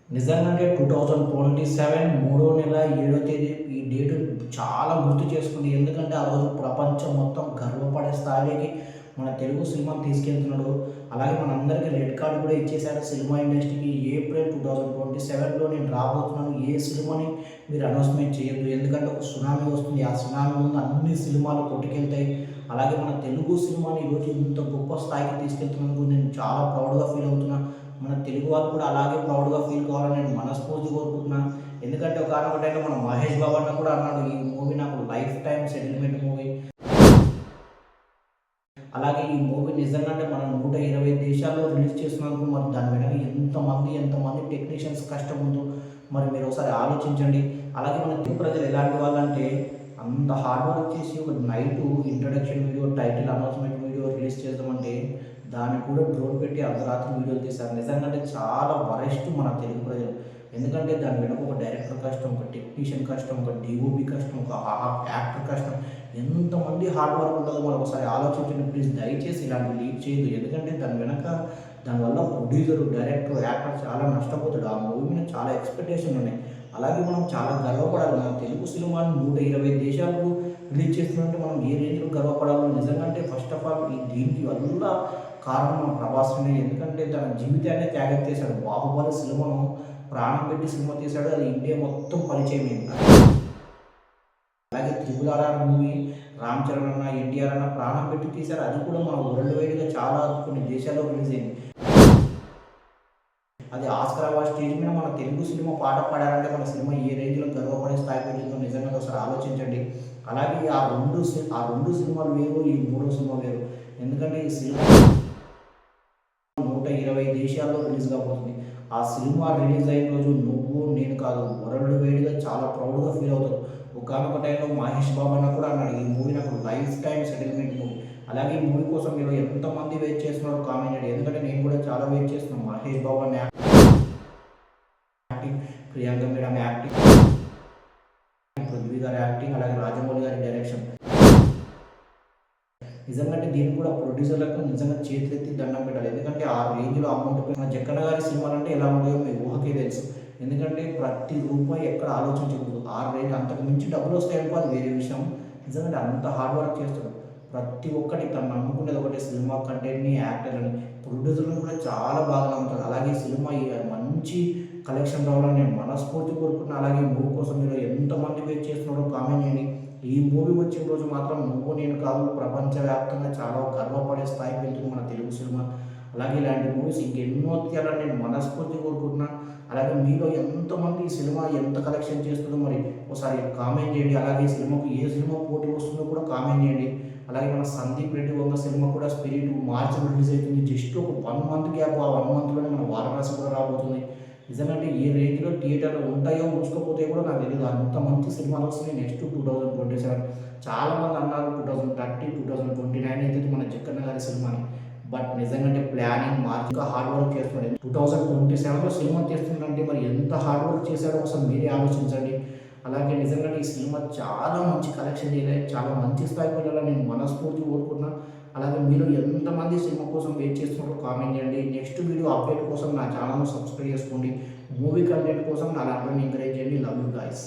నిజంగానే 2027 మూడో నెల 7వ తేదీ ఈ డేట్ చాలా గుర్తు చేసుకుంది. ఎందుకంటే ఆ రోజు ప్రపంచం మొత్తం గర్వపడే స్థాయికి మన తెలుగు సినిమాని తీసుకెళ్తున్నాడు. అలాగే మనందరికీ రెడ్ కార్డ్ కూడా ఇచ్చేశారు సినిమా ఇండస్ట్రీకి. ఏప్రిల్ 2027లో నేను రాబోతున్నాను. ఏ సినిమాని మీరు అనౌన్స్‌మెంట్ చేయొద్దు. ఎందుకంటే ఒక సునామీ వస్తుంది. ఆ సునామీ ముందు అన్ని సినిమాలు కొట్టుకెళ్తాయి. అలాగే మన తెలుగు సినిమాని ఈరోజు ఇంత గొప్ప స్థాయికి తీసుకెళ్తున్నందుకు నేను చాలా ప్రౌడ్‌గా ఫీల్ అవుతున్నా. మన తెలుగు వాళ్ళు కూడా అలాగే ప్రౌడ్‌గా ఫీల్ కావాలని నేను మనస్ఫూర్తిగా కోరుకుంటున్నాను. ఎందుకంటే ఒకానొక టైంలో మన మహేష్ బాబు అన్న కూడా అన్నాడు, "ఈ మూవీ నాకు లైఫ్ టైమ్ సెటిల్మెంట్ మూవీ." అలాగే ఈ మూవీ నిజంగా అంటే మనం 120 దేశాల్లో రిలీజ్ చేస్తున్నందుకు మరి దాని వెనక ఎంతమంది టెక్నీషియన్స్ కష్టం ఉందో మరి మీరు ఒకసారి ఆలోచించండి. అలాగే మన తెలుగు ప్రజలు ఎలాంటి వాళ్ళంటే అంత హార్డ్ వర్క్ చేసి ఒక night introduction video, title announcement video release చేద్దామంటే దానికి కూడా డ్రోన్ పెట్టి అర్ధరాత్రి వీడియోలు తీశారు. నిజంగా అంటే చాలా వరెస్ట్ మన తెలుగు ప్రజలు. ఎందుకంటే దాని వెనక ఒక డైరెక్టర్ కష్టం, ఒక టెక్నీషియన్ కష్టం, ఒక డీఓపీ కష్టం, ఒక యాక్టర్ కష్టం, ఎంతమంది హార్డ్ వర్క్ ఉంటుందో మనం ఒకసారి ఆలోచించండి ప్లీజ్. దయచేసి ఇలాంటి లీక్ చేయదు. ఎందుకంటే దాని వెనక దానివల్ల ప్రొడ్యూసర్, డైరెక్టర్, యాక్టర్ చాలా నష్టపోతాడు. ఆ మూవీ మీద చాలా ఎక్స్పెక్టేషన్లు ఉన్నాయి. అలాగే మనం చాలా గర్వపడాలి. మన తెలుగు సినిమాని 120 దేశాలకు రిలీజ్ చేస్తున్నట్టు మనం ఏ రేంజ్లో గర్వపడాలో. నిజంగా అంటే ఫస్ట్ ఆఫ్ ఆల్ దీనికి వల్ల కారణం మన ప్రభాస్‌నే. ఎందుకంటే తన జీవితాన్నే త్యాగం చేశాడు. 'బాహుబలి' సినిమాను ప్రాణం పెట్టి సినిమా తీశాడు. అది ఇండియా మొత్తం పరిచయమైంది. అలాగే 'triple R' movie Ram Charan అన్న, ఎన్టీఆర్ అన్న ప్రాణం పెట్టి తీశారు. అది కూడా మన వరల్డ్ వైడ్‌గా చాలా కొన్ని దేశాల్లో రిలీజ్ అయింది. అది ఆస్కార్ అవార్డ్ స్టేజ్ మీద మన తెలుగు సినిమా పాట పాడారంటే మన సినిమా ఏ రేంజ్‌లో గర్వపడే స్థాయికి వెళ్ళిందో నిజంగా ఒకసారి ఆలోచించండి. అలాగే ఆ 2 సినిమాలు వేరు, ఈ మూడో సినిమా వేరు. ఎందుకంటే ఈ సినిమా 120 దేశాల్లో రిలీజ్ కాబోతుంది. ఆ సినిమా రిలీజ్ అయిన రోజు నువ్వు, నేను కాదు వరల్డ్ వైడ్‌గా చాలా ప్రౌడ్‌గా ఫీల్ అవుతారు. ఒకానొక టైంలో మహేష్ బాబు అన్న కూడా అన్నాడు, "ఈ మూవీ నాకు లైఫ్ టైమ్ సెటిల్మెంట్ మూవీ." అలాగే ఈ మూవీ కోసం మీరు ఎంతమంది వెయిట్ చేస్తున్నారో కామెంట్ చేయండి. ఎందుకంటే నేను కూడా చాలా వెయిట్ చేస్తున్నాను. మహేష్ బాబు అన్న acting, Priyanka madam acting, Prithvi గారి యాక్టింగ్, అలాగే రాజమౌళి గారి డైరెక్షన్. నిజంగా అంటే దీనికి కూడా ప్రొడ్యూసర్లకు నిజంగా చేతులెత్తి దండం పెట్టాలి. ఎందుకంటే ఆ రేంజ్‌లో అమౌంట్ మన జక్కన్న గారి సినిమాలంటే ఎలా ఉంటాయో మీ ఊహకే తెలుసు. ఎందుకంటే ప్రతి రూపాయి ఎక్కడ ఆలోచించకూడదు. ఆ రేంజ్ అంతకు మించి డబ్బులు వస్తాయనుకో అది వేరే విషయం. నిజంగా అంత హార్డ్ వర్క్ చేస్తాడు. ప్రతి ఒక్కటి తను నమ్ముకునేది ఒకటే సినిమా కంటెంట్‌ని, యాక్టర్‌లని. ప్రొడ్యూసర్‌లను కూడా చాలా బాగా నమ్ముతాడు. అలాగే సినిమా మంచి కలెక్షన్ రావాలని నేను మనస్ఫూర్తిగా కోరుకుంటున్నాను. అలాగే ఈ మూవీ కోసం మీరు ఎంతమంది వెయిట్ చేస్తున్నారో కామెంట్ చేయండి. ఈ మూవీ వచ్చిన రోజు మాత్రం నువ్వు, నేను కాదు ప్రపంచవ్యాప్తంగా చాలా గర్వపడే స్థాయికి వెళ్తుంది మన తెలుగు సినిమా. అలాగే ఇలాంటి మూవీస్ ఇంకెన్నో తీయాలని నేను మనస్ఫూర్తిగా కోరుకుంటున్నాను. అలాగే మీలో ఎంతమంది ఈ సినిమా ఎంత కలెక్షన్ చేస్తుందో మరి ఒకసారి కామెంట్ చేయండి. అలాగే ఈ సినిమాకు ఏ సినిమా పోటీ వస్తుందో కూడా కామెంట్ చేయండి. అలాగే మన సందీప్ రెడ్డి వంగ సినిమా కూడా స్పిరిట్ మార్చిలో రిలీజ్ అవుతుంది. జస్ట్ ఒక 1 మంత్ గ్యాప్. ఆ 1 మంత్‌లోనే మన వారణాసి కూడా రాబోతుంది. నిజంగా అంటే ఏ రేంజ్‌లో థియేటర్లు ఉంటాయో, మూసుకుపోతాయో కూడా నాకు తెలీదు. అంత మంచి సినిమాలు వస్తున్నాయి నెక్స్ట్ 2027. చాలామంది అన్నారు 2030, 2029 అయితది మన జక్కన్న గారి సినిమా అని. బట్ నిజంగా అంటే ప్లానింగ్ మార్చి ఇంకా హార్డ్ వర్క్ చేస్తున్నాడు. 2027లో సినిమా తీస్తున్నాడంటే మరి ఎంత హార్డ్ వర్క్ చేశాడో ఒకసారి మీరే ఆలోచించండి. అలాగే నిజంగానే ఈ సినిమా చాలా మంచి కలెక్షన్ చేయాలి, చాలా మంచి స్థాయికి వెళ్ళాలని నేను మనస్ఫూర్తిగా కోరుకుంటున్నాను. అలాగే మీరు ఎంతమంది సినిమా కోసం వెయిట్ చేస్తున్నారో కామెంట్ చేయండి. నెక్స్ట్ వీడియో అప్డేట్ కోసం నా ఛానల్‌ని సబ్స్క్రైబ్ చేసుకోండి. మూవీ కంటెంట్ కోసం నా ల్యాప్‌టాప్‌ని ఎంకరేజ్ చేయండి. Love you guys.